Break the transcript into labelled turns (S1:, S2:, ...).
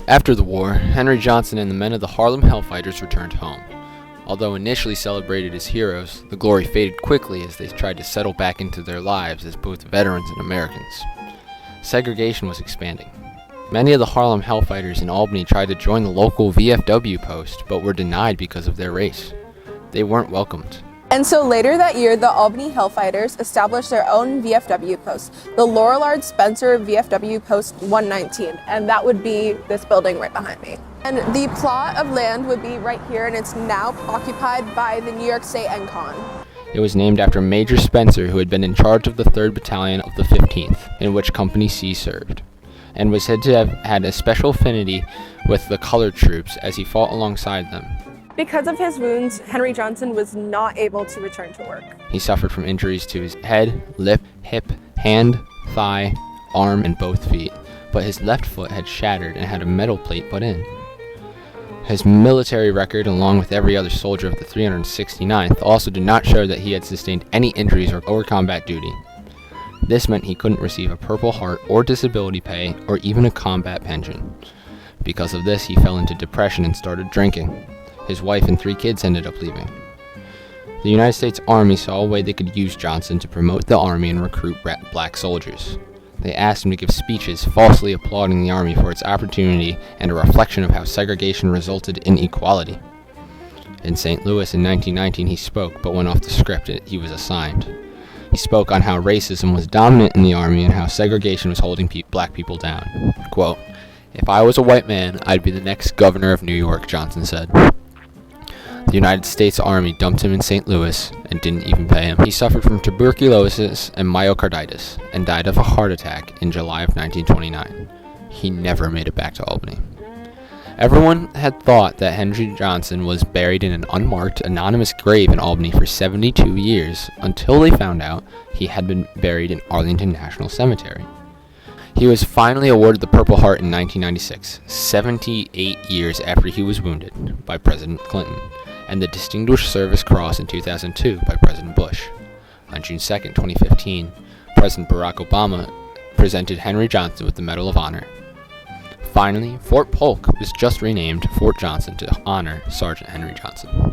S1: After the war, Henry Johnson and the men of the Harlem Hellfighters returned home. Although initially celebrated as heroes, the glory faded quickly as they tried to settle back into their lives as both veterans and Americans. Segregation was expanding. Many of the Harlem Hellfighters in Albany tried to join the local VFW post, but were denied because of their race. They weren't welcomed.
S2: And so later that year, the Albany Hellfighters established their own VFW post, the Lorillard Spencer VFW Post 119, and that would be this building right behind me. And the plot of land would be right here, and it's now occupied by the New York State ENCON.
S1: It was named after Major Spencer, who had been in charge of the 3rd Battalion of the 15th, in which Company C served, and was said to have had a special affinity with the colored troops as he fought alongside them.
S2: Because of his wounds, Henry Johnson was not able to return to work.
S1: He suffered from injuries to his head, lip, hip, hand, thigh, arm, and both feet, but his left foot had shattered and had a metal plate put in. His military record, along with every other soldier of the 369th, also did not show that he had sustained any injuries or combat duty. This meant he couldn't receive a Purple Heart or disability pay or even a combat pension. Because of this, he fell into depression and started drinking. His wife and 3 kids ended up leaving. The United States Army saw a way they could use Johnson to promote the Army and recruit black soldiers. They asked him to give speeches falsely applauding the Army for its opportunity and a reflection of how segregation resulted in equality. In St. Louis in 1919 he spoke, but went off the script he was assigned. He spoke on how racism was dominant in the Army and how segregation was holding black people down. Quote, "If I was a white man, I'd be the next governor of New York," Johnson said. The United States Army dumped him in St. Louis and didn't even pay him. He suffered from tuberculosis and myocarditis and died of a heart attack in July of 1929. He never made it back to Albany. Everyone had thought that Henry Johnson was buried in an unmarked, anonymous grave in Albany for 72 years until they found out he had been buried in Arlington National Cemetery. He was finally awarded the Purple Heart in 1996, 78 years after he was wounded, by President Clinton, and the Distinguished Service Cross in 2002 by President Bush. On June 2, 2015, President Barack Obama presented Henry Johnson with the Medal of Honor. Finally, Fort Polk was just renamed Fort Johnson to honor Sergeant Henry Johnson.